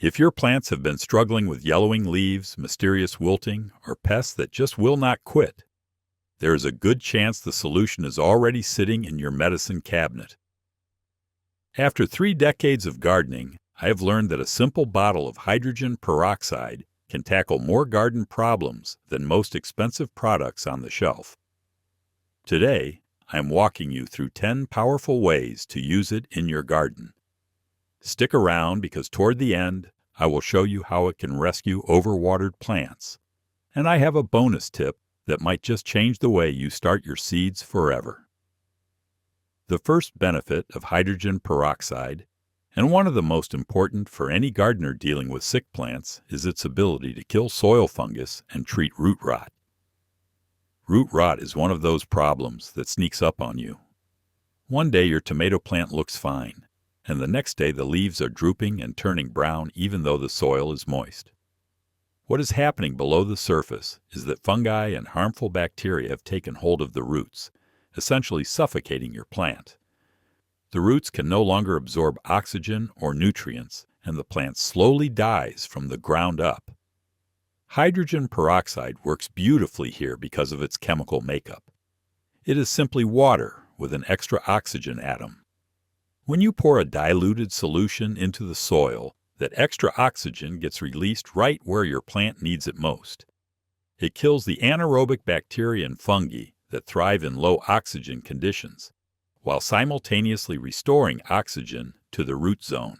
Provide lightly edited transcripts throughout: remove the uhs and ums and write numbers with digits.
If your plants have been struggling with yellowing leaves, mysterious wilting, or pests that just will not quit, there is a good chance the solution is already sitting in your medicine cabinet. After 3 decades of gardening, I have learned that a simple bottle of hydrogen peroxide can tackle more garden problems than most expensive products on the shelf. Today, I am walking you through 10 powerful ways to use it in your garden. Stick around because toward the end, I will show you how it can rescue overwatered plants. And I have a bonus tip that might just change the way you start your seeds forever. The first benefit of hydrogen peroxide, and one of the most important for any gardener dealing with sick plants, is its ability to kill soil fungus and treat root rot. Root rot is one of those problems that sneaks up on you. One day your tomato plant looks fine, and the next day the leaves are drooping and turning brown even though the soil is moist. What is happening below the surface is that fungi and harmful bacteria have taken hold of the roots, essentially suffocating your plant. The roots can no longer absorb oxygen or nutrients, and the plant slowly dies from the ground up. Hydrogen peroxide works beautifully here because of its chemical makeup. It is simply water with an extra oxygen atom. When you pour a diluted solution into the soil, that extra oxygen gets released right where your plant needs it most. It kills the anaerobic bacteria and fungi that thrive in low oxygen conditions, while simultaneously restoring oxygen to the root zone.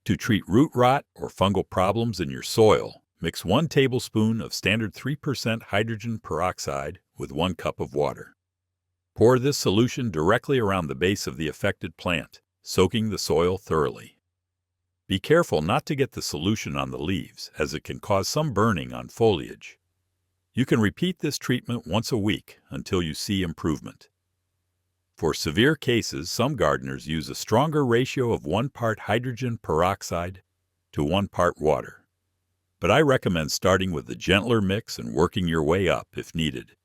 To treat root rot or fungal problems in your soil, mix 1 tablespoon of standard 3% hydrogen peroxide with 1 cup of water. Pour this solution directly around the base of the affected plant, soaking the soil thoroughly. Be careful not to get the solution on the leaves, as it can cause some burning on foliage. You can repeat this treatment once a week until you see improvement. For severe cases, some gardeners use a stronger ratio of 1 part hydrogen peroxide to 1 part water. But I recommend starting with the gentler mix and working your way up if needed.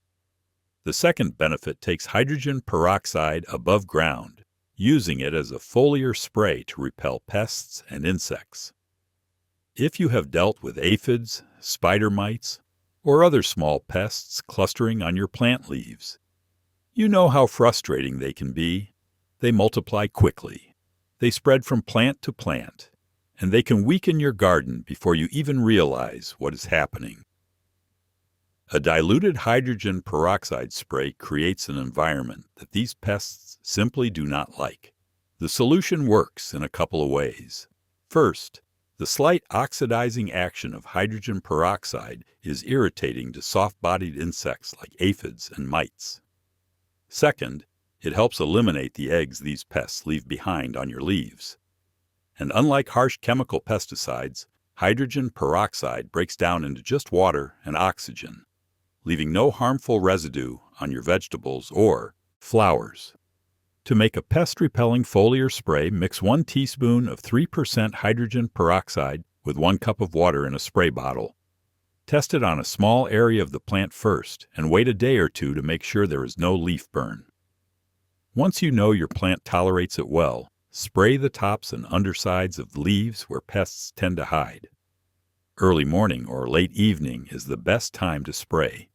The second benefit takes hydrogen peroxide above ground, using it as a foliar spray to repel pests and insects. If you have dealt with aphids, spider mites, or other small pests clustering on your plant leaves, you know how frustrating they can be. They multiply quickly. They spread from plant to plant, and they can weaken your garden before you even realize what is happening. A diluted hydrogen peroxide spray creates an environment that these pests simply do not like. The solution works in a couple of ways. First, the slight oxidizing action of hydrogen peroxide is irritating to soft-bodied insects like aphids and mites. Second, it helps eliminate the eggs these pests leave behind on your leaves. And unlike harsh chemical pesticides, hydrogen peroxide breaks down into just water and oxygen, leaving no harmful residue on your vegetables or flowers. To make a pest-repelling foliar spray, mix 1 teaspoon of 3% hydrogen peroxide with 1 cup of water in a spray bottle. Test it on a small area of the plant first and wait a day or 2 to make sure there is no leaf burn. Once you know your plant tolerates it well, spray the tops and undersides of leaves where pests tend to hide. Early morning or late evening is the best time to spray,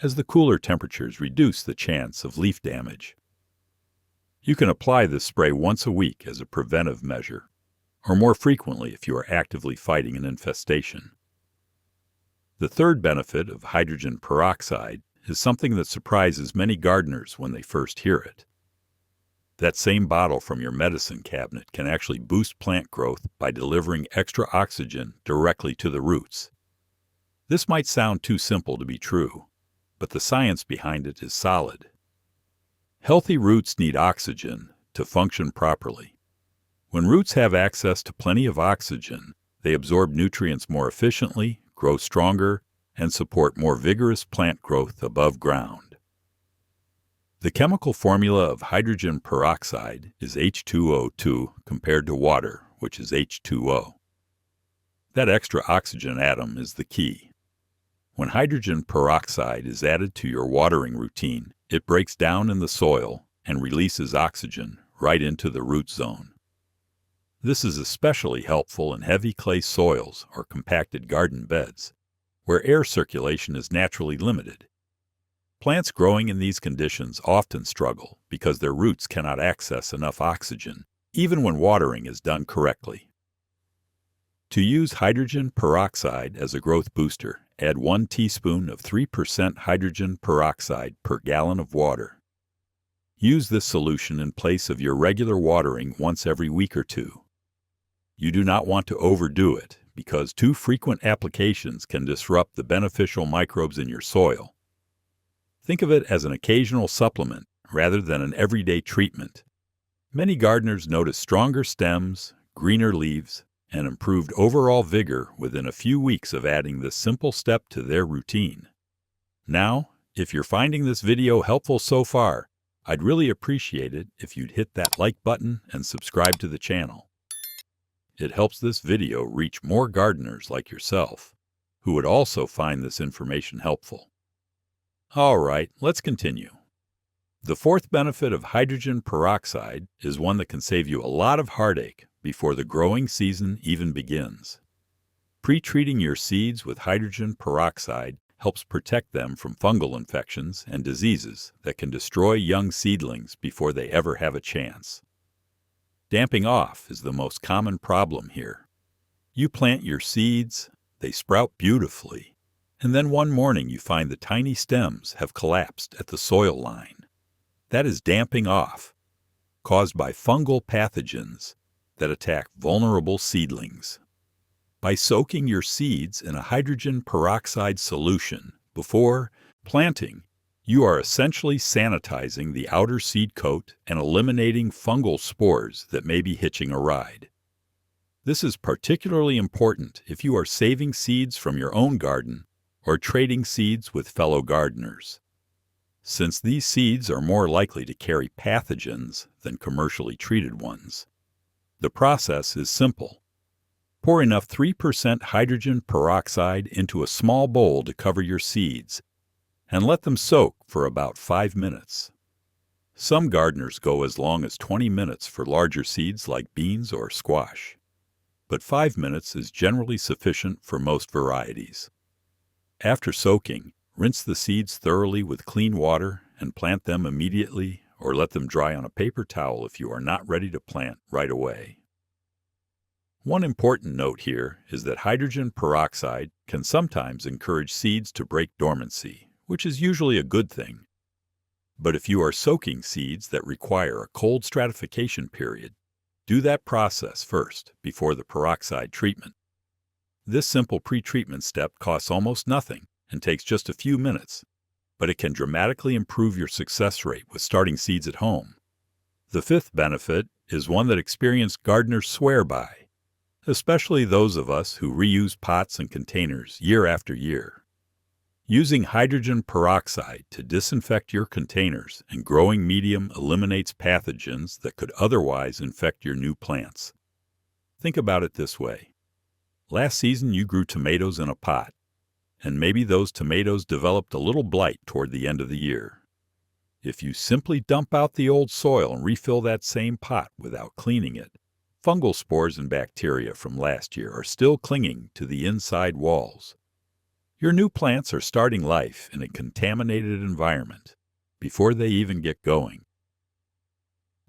as the cooler temperatures reduce the chance of leaf damage. You can apply this spray once a week as a preventive measure, or more frequently if you are actively fighting an infestation. The third benefit of hydrogen peroxide is something that surprises many gardeners when they first hear it. That same bottle from your medicine cabinet can actually boost plant growth by delivering extra oxygen directly to the roots. This might sound too simple to be true, but the science behind it is solid. Healthy roots need oxygen to function properly. When roots have access to plenty of oxygen, they absorb nutrients more efficiently, grow stronger, and support more vigorous plant growth above ground. The chemical formula of hydrogen peroxide is H2O2 compared to water, which is H2O. That extra oxygen atom is the key. When hydrogen peroxide is added to your watering routine, it breaks down in the soil and releases oxygen right into the root zone. This is especially helpful in heavy clay soils or compacted garden beds, where air circulation is naturally limited. Plants growing in these conditions often struggle because their roots cannot access enough oxygen, even when watering is done correctly. To use hydrogen peroxide as a growth booster, add 1 teaspoon of 3% hydrogen peroxide per gallon of water. Use this solution in place of your regular watering once every week or two. You do not want to overdo it because too frequent applications can disrupt the beneficial microbes in your soil. Think of it as an occasional supplement rather than an everyday treatment. Many gardeners notice stronger stems, greener leaves, and improved overall vigor within a few weeks of adding this simple step to their routine. Now, if you're finding this video helpful so far, I'd really appreciate it if you'd hit that like button and subscribe to the channel. It helps this video reach more gardeners like yourself, who would also find this information helpful. All right, let's continue. The fourth benefit of hydrogen peroxide is one that can save you a lot of heartache before the growing season even begins. Pre-treating your seeds with hydrogen peroxide helps protect them from fungal infections and diseases that can destroy young seedlings before they ever have a chance. Damping off is the most common problem here. You plant your seeds, they sprout beautifully, and then one morning you find the tiny stems have collapsed at the soil line. That is damping off, caused by fungal pathogens that attack vulnerable seedlings. By soaking your seeds in a hydrogen peroxide solution before planting, you are essentially sanitizing the outer seed coat and eliminating fungal spores that may be hitching a ride. This is particularly important if you are saving seeds from your own garden or trading seeds with fellow gardeners. Since these seeds are more likely to carry pathogens than commercially treated ones, the process is simple. Pour enough 3% hydrogen peroxide into a small bowl to cover your seeds, and let them soak for about 5 minutes. Some gardeners go as long as 20 minutes for larger seeds like beans or squash, but 5 minutes is generally sufficient for most varieties. After soaking, rinse the seeds thoroughly with clean water and plant them immediately, or let them dry on a paper towel if you are not ready to plant right away. One important note here is that hydrogen peroxide can sometimes encourage seeds to break dormancy, which is usually a good thing. But if you are soaking seeds that require a cold stratification period, do that process first before the peroxide treatment. This simple pre-treatment step costs almost nothing and takes just a few minutes, but it can dramatically improve your success rate with starting seeds at home. The fifth benefit is one that experienced gardeners swear by, especially those of us who reuse pots and containers year after year. Using hydrogen peroxide to disinfect your containers and growing medium eliminates pathogens that could otherwise infect your new plants. Think about it this way. Last season you grew tomatoes in a pot, and maybe those tomatoes developed a little blight toward the end of the year. If you simply dump out the old soil and refill that same pot without cleaning it, fungal spores and bacteria from last year are still clinging to the inside walls. Your new plants are starting life in a contaminated environment before they even get going.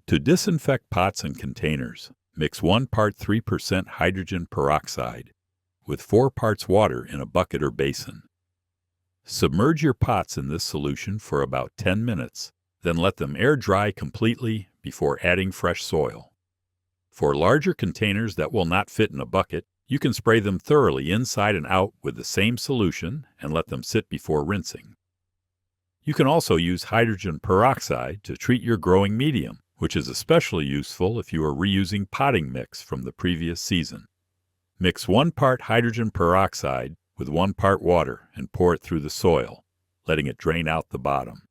To disinfect pots and containers, mix 1 part 3% hydrogen peroxide with 4 parts water in a bucket or basin. Submerge your pots in this solution for about 10 minutes, then let them air dry completely before adding fresh soil. For larger containers that will not fit in a bucket, you can spray them thoroughly inside and out with the same solution and let them sit before rinsing. You can also use hydrogen peroxide to treat your growing medium, which is especially useful if you are reusing potting mix from the previous season. Mix 1 part hydrogen peroxide with 1 part water and pour it through the soil, letting it drain out the bottom.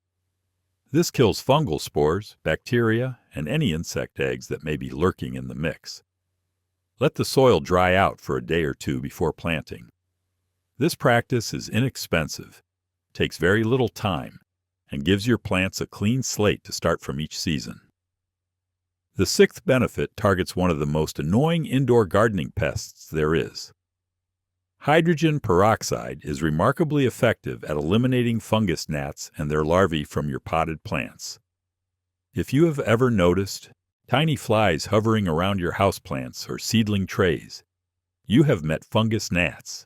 This kills fungal spores, bacteria, and any insect eggs that may be lurking in the mix. Let the soil dry out for a day or two before planting. This practice is inexpensive, takes very little time, and gives your plants a clean slate to start from each season. The sixth benefit targets one of the most annoying indoor gardening pests there is. Hydrogen peroxide is remarkably effective at eliminating fungus gnats and their larvae from your potted plants. If you have ever noticed tiny flies hovering around your houseplants or seedling trays, you have met fungus gnats.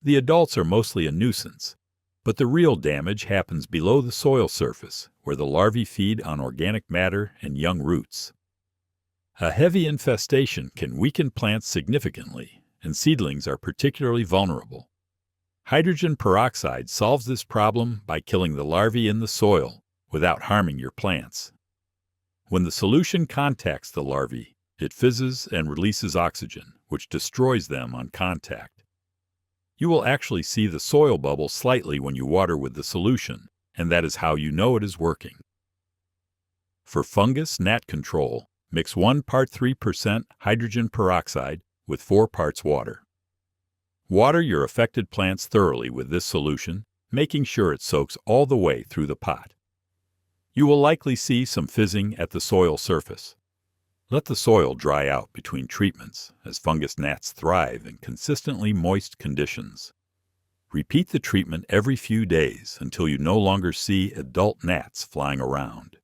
The adults are mostly a nuisance, but the real damage happens below the soil surface, where the larvae feed on organic matter and young roots. A heavy infestation can weaken plants significantly, and seedlings are particularly vulnerable. Hydrogen peroxide solves this problem by killing the larvae in the soil without harming your plants. When the solution contacts the larvae, it fizzes and releases oxygen, which destroys them on contact. You will actually see the soil bubble slightly when you water with the solution, and that is how you know it is working. For fungus gnat control, mix 1 part 3% hydrogen peroxide with 4 parts water. Water your affected plants thoroughly with this solution, making sure it soaks all the way through the pot. You will likely see some fizzing at the soil surface. Let the soil dry out between treatments, as fungus gnats thrive in consistently moist conditions. Repeat the treatment every few days until you no longer see adult gnats flying around.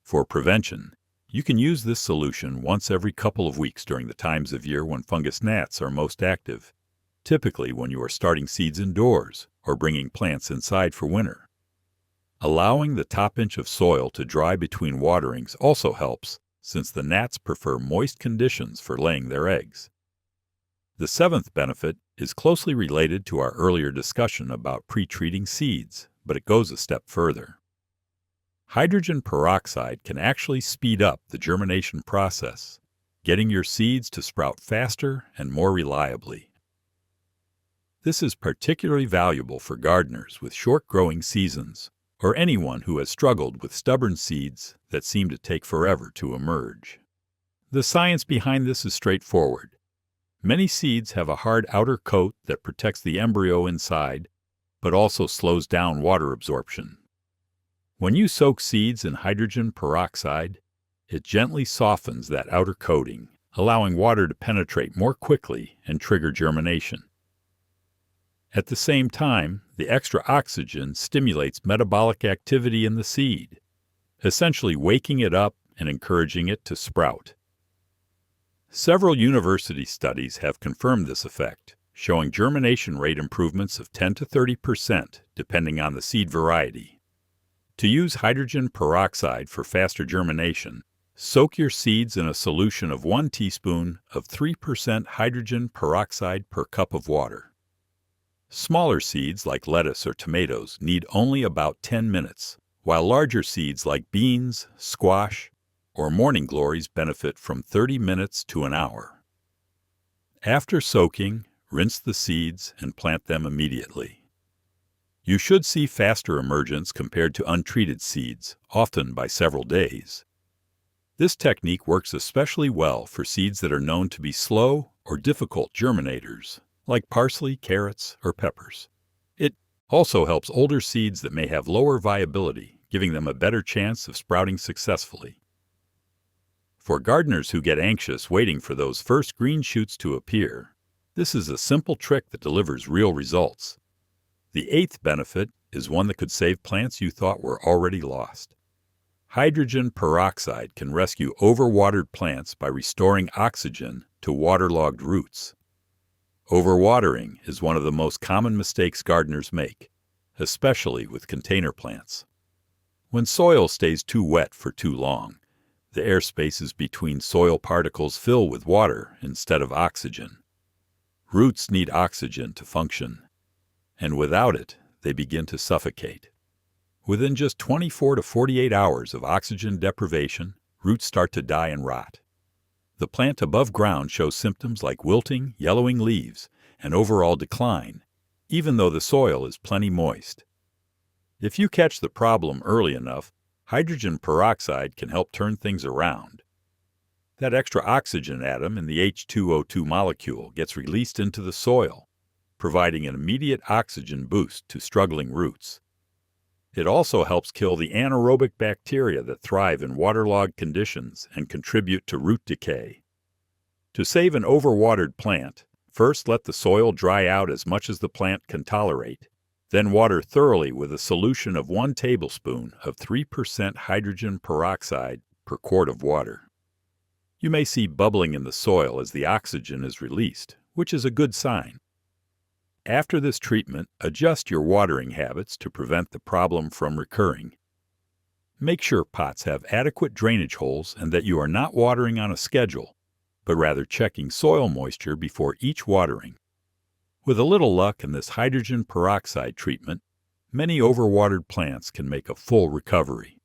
For prevention, you can use this solution once every couple of weeks during the times of year when fungus gnats are most active, typically when you are starting seeds indoors or bringing plants inside for winter. Allowing the top inch of soil to dry between waterings also helps, since the gnats prefer moist conditions for laying their eggs. The seventh benefit is closely related to our earlier discussion about pre-treating seeds, but it goes a step further. Hydrogen peroxide can actually speed up the germination process, getting your seeds to sprout faster and more reliably. This is particularly valuable for gardeners with short growing seasons, or anyone who has struggled with stubborn seeds that seem to take forever to emerge. The science behind this is straightforward. Many seeds have a hard outer coat that protects the embryo inside, but also slows down water absorption. When you soak seeds in hydrogen peroxide, it gently softens that outer coating, allowing water to penetrate more quickly and trigger germination. At the same time, the extra oxygen stimulates metabolic activity in the seed, essentially waking it up and encouraging it to sprout. Several university studies have confirmed this effect, showing germination rate improvements of 10 to 30% depending on the seed variety. To use hydrogen peroxide for faster germination, soak your seeds in a solution of 1 teaspoon of 3% hydrogen peroxide per cup of water. Smaller seeds like lettuce or tomatoes need only about 10 minutes, while larger seeds like beans, squash, or morning glories benefit from 30 minutes to an hour. After soaking, rinse the seeds and plant them immediately. You should see faster emergence compared to untreated seeds, often by several days. This technique works especially well for seeds that are known to be slow or difficult germinators, like parsley, carrots, or peppers. It also helps older seeds that may have lower viability, giving them a better chance of sprouting successfully. For gardeners who get anxious waiting for those first green shoots to appear, this is a simple trick that delivers real results. The eighth benefit is one that could save plants you thought were already lost. Hydrogen peroxide can rescue overwatered plants by restoring oxygen to waterlogged roots. Overwatering is one of the most common mistakes gardeners make, especially with container plants. When soil stays too wet for too long, the air spaces between soil particles fill with water instead of oxygen. Roots need oxygen to function, and without it, they begin to suffocate. Within just 24 to 48 hours of oxygen deprivation, roots start to die and rot. The plant above ground shows symptoms like wilting, yellowing leaves, and overall decline, even though the soil is plenty moist. If you catch the problem early enough, hydrogen peroxide can help turn things around. That extra oxygen atom in the H2O2 molecule gets released into the soil, providing an immediate oxygen boost to struggling roots. It also helps kill the anaerobic bacteria that thrive in waterlogged conditions and contribute to root decay. To save an overwatered plant, first let the soil dry out as much as the plant can tolerate. Then water thoroughly with a solution of 1 tablespoon of 3% hydrogen peroxide per quart of water. You may see bubbling in the soil as the oxygen is released, which is a good sign. After this treatment, adjust your watering habits to prevent the problem from recurring. Make sure pots have adequate drainage holes and that you are not watering on a schedule, but rather checking soil moisture before each watering. With a little luck in this hydrogen peroxide treatment, many overwatered plants can make a full recovery.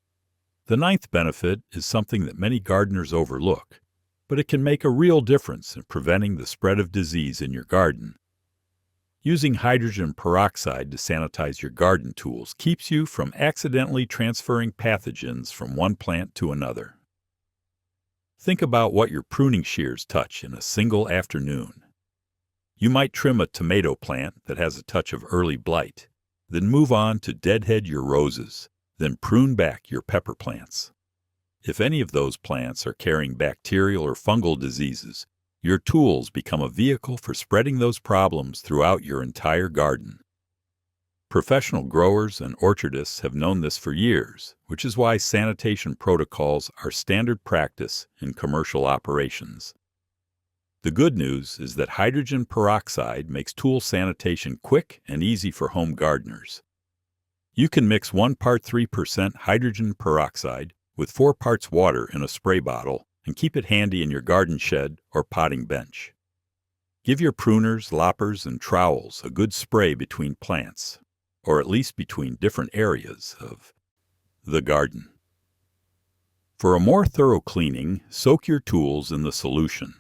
The 9th benefit is something that many gardeners overlook, but it can make a real difference in preventing the spread of disease in your garden. Using hydrogen peroxide to sanitize your garden tools keeps you from accidentally transferring pathogens from one plant to another. Think about what your pruning shears touch in a single afternoon. You might trim a tomato plant that has a touch of early blight, then move on to deadhead your roses, then prune back your pepper plants. If any of those plants are carrying bacterial or fungal diseases, your tools become a vehicle for spreading those problems throughout your entire garden. Professional growers and orchardists have known this for years, which is why sanitation protocols are standard practice in commercial operations. The good news is that hydrogen peroxide makes tool sanitation quick and easy for home gardeners. You can mix 1 part 3% hydrogen peroxide with 4 parts water in a spray bottle and keep it handy in your garden shed or potting bench. Give your pruners, loppers, and trowels a good spray between plants, or at least between different areas of the garden. For a more thorough cleaning, soak your tools in the solution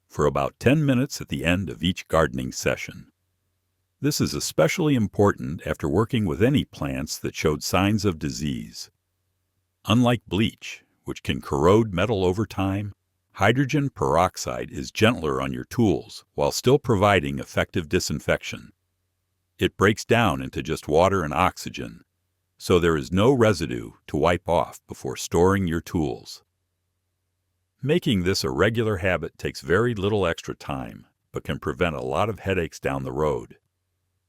for about 10 minutes at the end of each gardening session. This is especially important after working with any plants that showed signs of disease. Unlike bleach, which can corrode metal over time, hydrogen peroxide is gentler on your tools while still providing effective disinfection. It breaks down into just water and oxygen, so there is no residue to wipe off before storing your tools. Making this a regular habit takes very little extra time, but can prevent a lot of headaches down the road.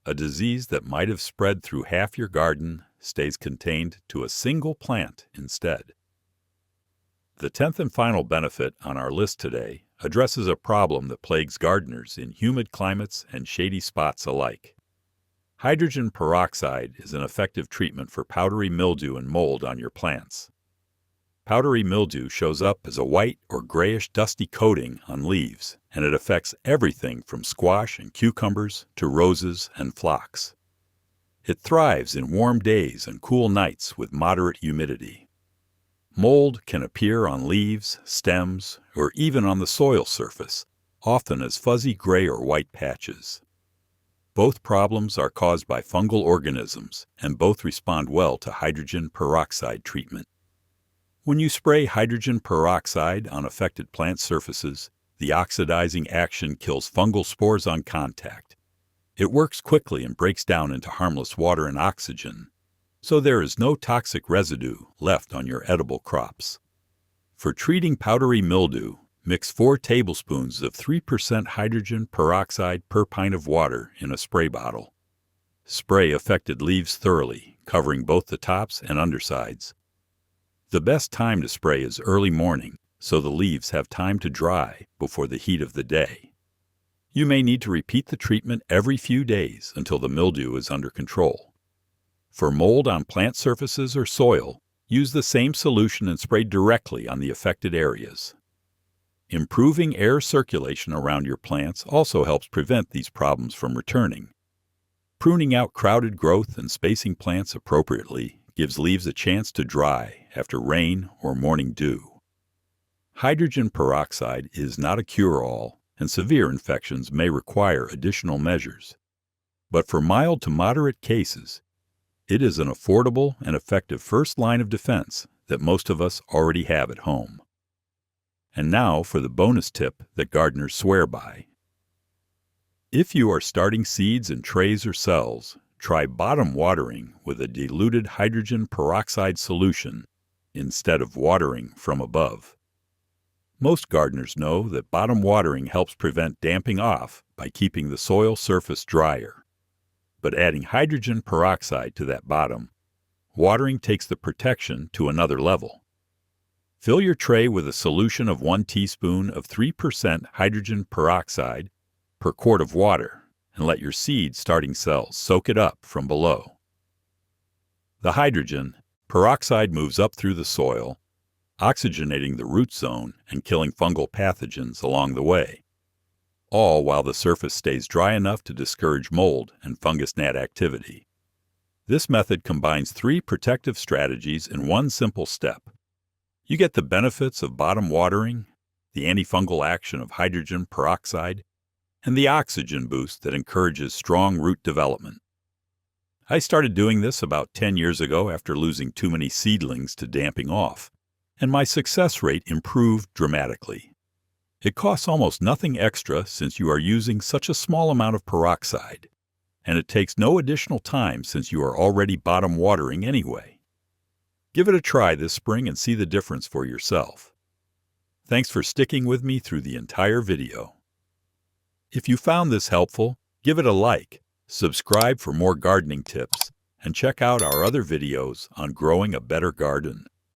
A disease that might have spread through half your garden stays contained to a single plant instead. The 10th and final benefit on our list today addresses a problem that plagues gardeners in humid climates and shady spots alike. Hydrogen peroxide is an effective treatment for powdery mildew and mold on your plants. Powdery mildew shows up as a white or grayish dusty coating on leaves, and it affects everything from squash and cucumbers to roses and phlox. It thrives in warm days and cool nights with moderate humidity. Mold can appear on leaves, stems, or even on the soil surface, often as fuzzy gray or white patches. Both problems are caused by fungal organisms, and both respond well to hydrogen peroxide treatment. When you spray hydrogen peroxide on affected plant surfaces, the oxidizing action kills fungal spores on contact. It works quickly and breaks down into harmless water and oxygen, so there is no toxic residue left on your edible crops. For treating powdery mildew, mix 4 tablespoons of 3% hydrogen peroxide per pint of water in a spray bottle. Spray affected leaves thoroughly, covering both the tops and undersides. The best time to spray is early morning, so the leaves have time to dry before the heat of the day. You may need to repeat the treatment every few days until the mildew is under control. For mold on plant surfaces or soil, use the same solution and spray directly on the affected areas. Improving air circulation around your plants also helps prevent these problems from returning. Pruning out crowded growth and spacing plants appropriately gives leaves a chance to dry after rain or morning dew. Hydrogen peroxide is not a cure-all, and severe infections may require additional measures. But for mild to moderate cases, it is an affordable and effective first line of defense that most of us already have at home. And now for the bonus tip that gardeners swear by. If you are starting seeds in trays or cells, Try bottom watering with a diluted hydrogen peroxide solution instead of watering from above. Most gardeners know that bottom watering helps prevent damping off by keeping the soil surface drier. But adding hydrogen peroxide to that bottom watering takes the protection to another level. Fill your tray with a solution of 1 teaspoon of 3% hydrogen peroxide per quart of water and let your seed starting cells soak it up from below. The hydrogen peroxide moves up through the soil, oxygenating the root zone and killing fungal pathogens along the way, all while the surface stays dry enough to discourage mold and fungus gnat activity. This method combines 3 protective strategies in one simple step. You get the benefits of bottom watering, the antifungal action of hydrogen peroxide, and the oxygen boost that encourages strong root development. I started doing this about 10 years ago after losing too many seedlings to damping off, and my success rate improved dramatically. It costs almost nothing extra since you are using such a small amount of peroxide, and it takes no additional time since you are already bottom watering anyway. Give it a try this spring and see the difference for yourself. Thanks for sticking with me through the entire video. If you found this helpful, give it a like, subscribe for more gardening tips, and check out our other videos on growing a better garden.